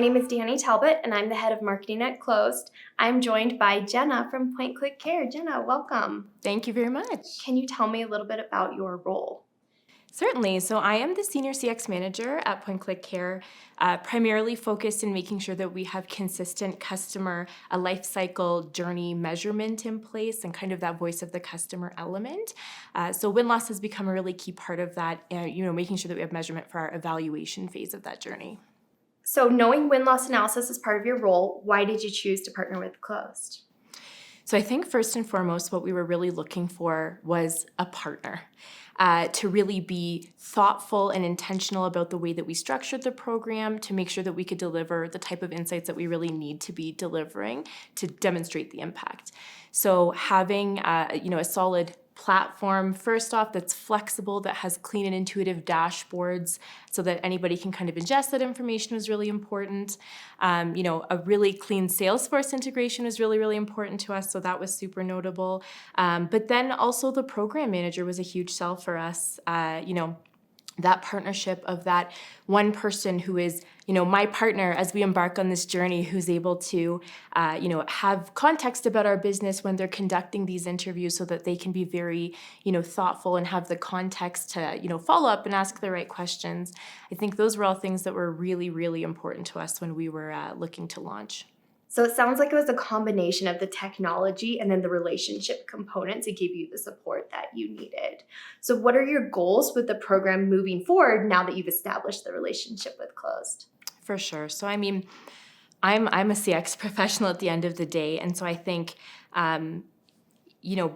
name is Danny Talbot, and I'm the head of marketing at Closed. I'm joined by Jenna from PointClickCare. Jenna, welcome. Thank you very much. Can you tell me a little bit about your role? Certainly. So I am the Senior CX Manager at PointClickCare, primarily focused in making sure that we have consistent customer life cycle journey measurement in place and kind of that voice of the customer element. So win-loss has become a really key part of that, making sure that we have measurement for our evaluation phase of that journey. So knowing win-loss analysis is part of your role, why did you choose to partner with Closed? So I think first and foremost, what we were really looking for was a partner. To really be thoughtful and intentional about the way that we structured the program to make sure that we could deliver the type of insights that we really need to be delivering to demonstrate the impact. So having a solid platform, first off, that's flexible, that has clean and intuitive dashboards so that anybody can kind of ingest that information was really important. A really clean Salesforce integration was really, really important to us, so that was super notable. But then also the program manager was a huge sell for us. That partnership of that one person who is, my partner as we embark on this journey, who's able to, have context about our business when they're conducting these interviews so that they can be very, thoughtful and have the context to, follow up and ask the right questions. I think those were all things that were really, really important to us when we were looking to launch. So it sounds like it was a combination of the technology and then the relationship component to give you the support that you needed. So what are your goals with the program moving forward now that you've established the relationship with Closed? For sure. So I'm a CX professional at the end of the day, and so I think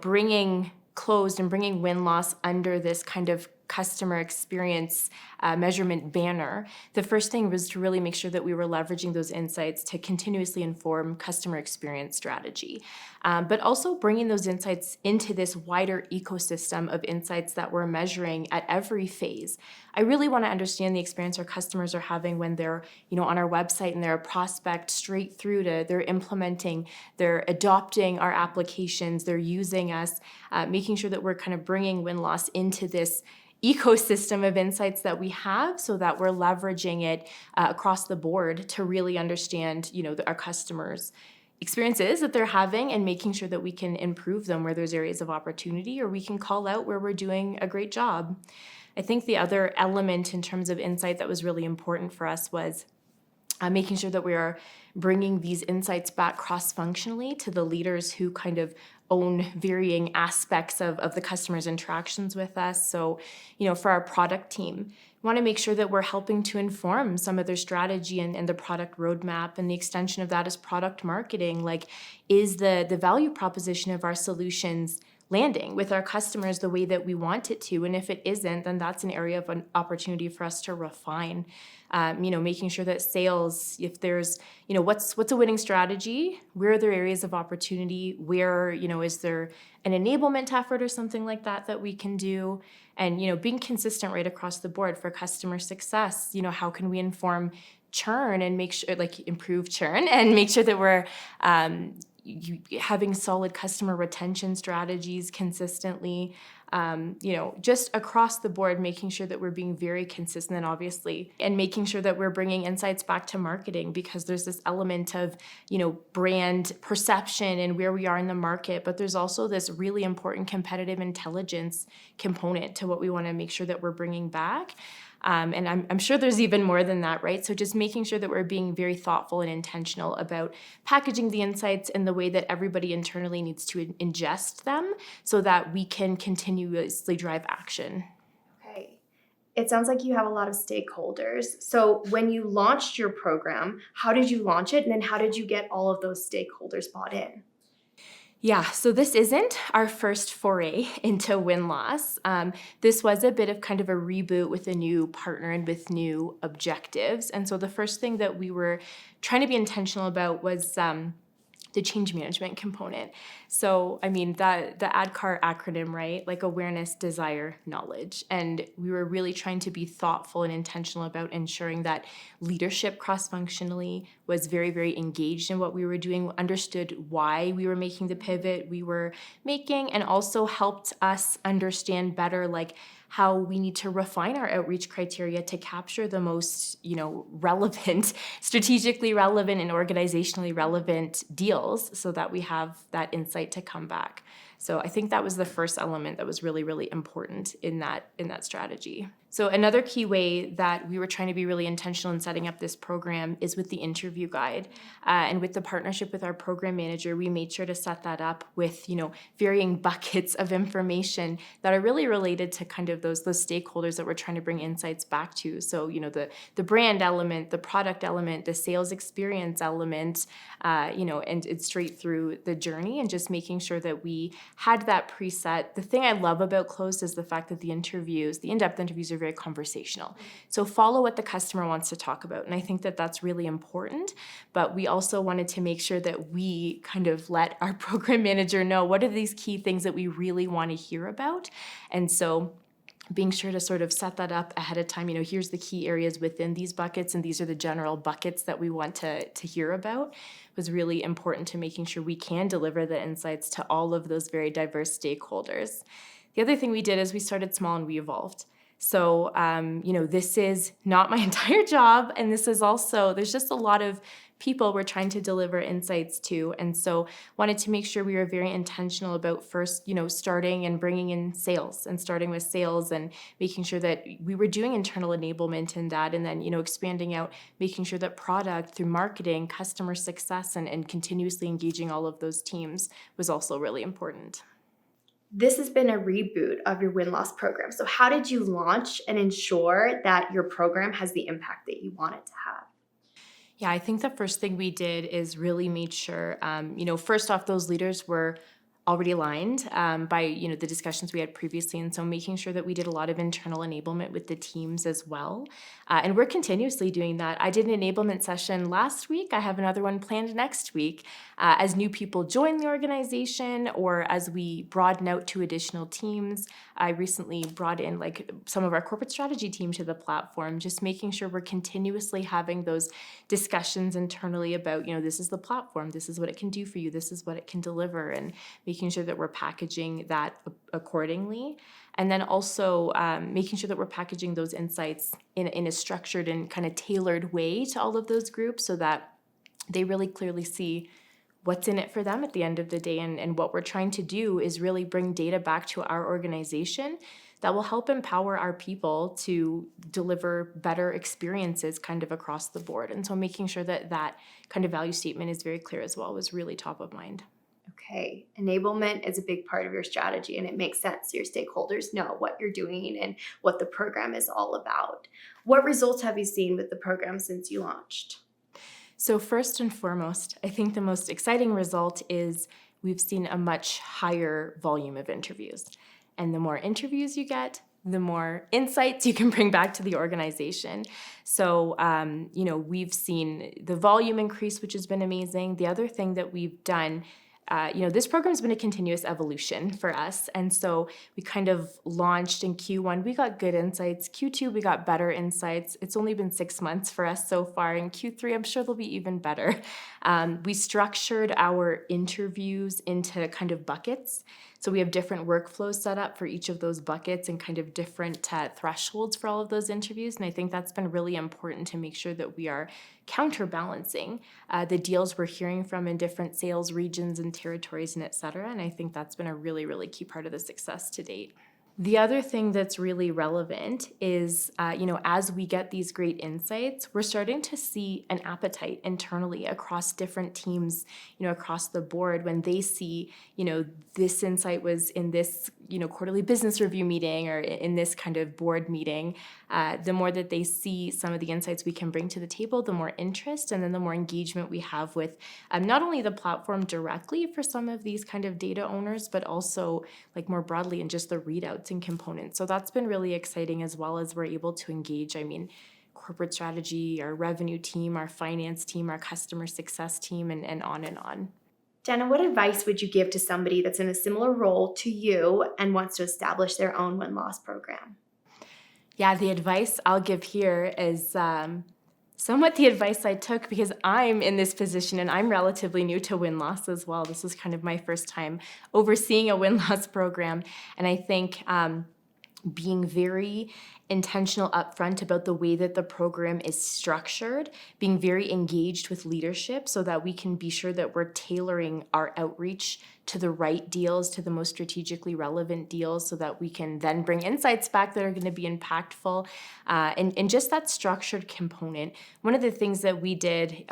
bringing Closed and bringing win-loss under this kind of customer experience measurement banner, the first thing was to really make sure that we were leveraging those insights to continuously inform customer experience strategy, but also bringing those insights into this wider ecosystem of insights that we're measuring at every phase. I really want to understand the experience our customers are having when they're, on our website and they're a prospect, straight through to they're implementing, they're adopting our applications, they're using us, making sure that we're kind of bringing win-loss into this ecosystem of insights that we have so that we're leveraging it across the board to really understand, our customers' experiences that they're having and making sure that we can improve them where there's areas of opportunity or we can call out where we're doing a great job. I think the other element in terms of insight that was really important for us was making sure that we are bringing these insights back cross-functionally to the leaders who kind of own varying aspects of the customer's interactions with us. So, for our product team, we want to make sure that we're helping to inform some of their strategy and the product roadmap, and the extension of that is product marketing. Like, is the value proposition of our solutions landing with our customers the way that we want it to? And if it isn't, then that's an area of an opportunity for us to refine. Making sure that sales, if there's, what's a winning strategy? Where are there areas of opportunity? Where, is there an enablement effort or something like that we can do? And, being consistent right across the board for customer success, how can we inform churn and make sure, improve churn and make sure that we're, having solid customer retention strategies consistently, just across the board, making sure that we're being very consistent, obviously, and making sure that we're bringing insights back to marketing, because there's this element of, brand perception and where we are in the market, but there's also this really important competitive intelligence component to what we want to make sure that we're bringing back. And I'm sure there's even more than that, right? So just making sure that we're being very thoughtful and intentional about packaging the insights in the way that everybody internally needs to ingest them so that we can continuously drive action. Okay. It sounds like you have a lot of stakeholders. So when you launched your program, how did you launch it? And then how did you get all of those stakeholders bought in? Yeah, so this isn't our first foray into win-loss. This was a bit of kind of a reboot with a new partner and with new objectives. And so the first thing that we were trying to be intentional about was the change management component. So, I mean, the ADKAR acronym, right? Like awareness, desire, knowledge. And we were really trying to be thoughtful and intentional about ensuring that leadership cross-functionally was very, very engaged in what we were doing, understood why we were making the pivot we were making, and also helped us understand better, like, how we need to refine our outreach criteria to capture the most, relevant, strategically relevant and organizationally relevant deals so that we have that insight to come back. So I think that was the first element that was really, really important in that strategy. So another key way that we were trying to be really intentional in setting up this program is with the interview guide. And with the partnership with our program manager, we made sure to set that up with, varying buckets of information that are really related to kind of those stakeholders that we're trying to bring insights back to. So, the brand element, the product element, the sales experience element, and it's straight through the journey, and just making sure that we had that preset. The thing I love about Closed is the fact that the in-depth interviews are very conversational. So follow what the customer wants to talk about. And I think that that's really important. But we also wanted to make sure that we kind of let our program manager know what are these key things that we really want to hear about. And so being sure to sort of set that up ahead of time, here's the key areas within these buckets, and these are the general buckets that we want to hear about, was really important to making sure we can deliver the insights to all of those very diverse stakeholders. The other thing we did is we started small and we evolved. So, this is not my entire job, and this is also, there's just a lot of people we're trying to deliver insights to. And so wanted to make sure we were very intentional about first, starting and bringing in sales and starting with sales and making sure that we were doing internal enablement in that. And then, expanding out, making sure that product through marketing, customer success, and continuously engaging all of those teams was also really important. This has been a reboot of your win-loss program. So how did you launch and ensure that your program has the impact that you want it to have? Yeah, I think the first thing we did is really made sure, first off, those leaders were already aligned by, the discussions we had previously. And so making sure that we did a lot of internal enablement with the teams as well. And we're continuously doing that. I did an enablement session last week. I have another one planned next week as new people join the organization or as we broaden out to additional teams. I recently brought in some of our corporate strategy team to the platform, just making sure we're continuously having those discussions internally about, this is the platform, this is what it can do for you, this is what it can deliver, and making sure that we're packaging that accordingly. And then also making sure that we're packaging those insights in a structured and kind of tailored way to all of those groups so that they really clearly see what's in it for them at the end of the day. And what we're trying to do is really bring data back to our organization that will help empower our people to deliver better experiences kind of across the board. And so making sure that that kind of value statement is very clear as well was really top of mind. Okay, enablement is a big part of your strategy, and it makes sense. Your stakeholders know what you're doing and what the program is all about. What results have you seen with the program since you launched? So first and foremost, I think the most exciting result is we've seen a much higher volume of interviews. And the more interviews you get, the more insights you can bring back to the organization. So, we've seen the volume increase, which has been amazing. The other thing that we've done, this program's been a continuous evolution for us. And so we kind of launched in Q1, we got good insights. Q2, we got better insights. It's only been 6 months for us so far. In Q3, I'm sure they'll be even better. We structured our interviews into kind of buckets. So we have different workflows set up for each of those buckets and kind of different thresholds for all of those interviews. And I think that's been really important to make sure that we are counterbalancing the deals we're hearing from in different sales regions and territories and et cetera. And I think that's been a really, really key part of the success to date. The other thing that's really relevant is, as we get these great insights, we're starting to see an appetite internally across different teams, across the board when they see, this insight was in this, quarterly business review meeting or in this kind of board meeting. The more that they see some of the insights we can bring to the table, the more interest and then the more engagement we have with not only the platform directly for some of these kind of data owners, but also more broadly in just the readouts and components. So that's been really exciting as well as we're able to engage, corporate strategy, our revenue team, our finance team, our customer success team, and on and on. Jenna, what advice would you give to somebody that's in a similar role to you and wants to establish their own win-loss program? Yeah, the advice I'll give here is somewhat the advice I took because I'm in this position and I'm relatively new to win-loss as well. This is kind of my first time overseeing a win-loss program. And I think being very intentional upfront about the way that the program is structured, being very engaged with leadership so that we can be sure that we're tailoring our outreach to the right deals, to the most strategically relevant deals, so that we can then bring insights back that are going to be impactful. And just that structured component. One of the things that we did,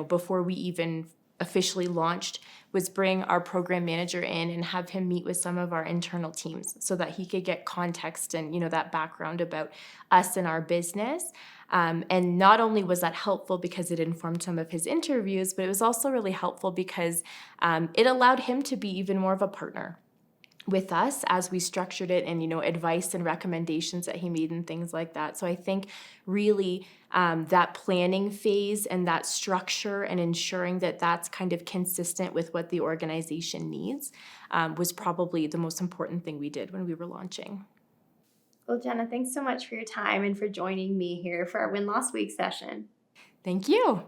before we even officially launched was bring our program manager in and have him meet with some of our internal teams so that he could get context and that background about us and our business. And not only was that helpful because it informed some of his interviews, but it was also really helpful because it allowed him to be even more of a partner with us as we structured it, and advice and recommendations that he made and things like that. So I think really that planning phase and that structure and ensuring that that's kind of consistent with what the organization needs was probably the most important thing we did when we were launching. Well, Jenna, thanks so much for your time and for joining me here for our Win-Loss Week session. Thank you.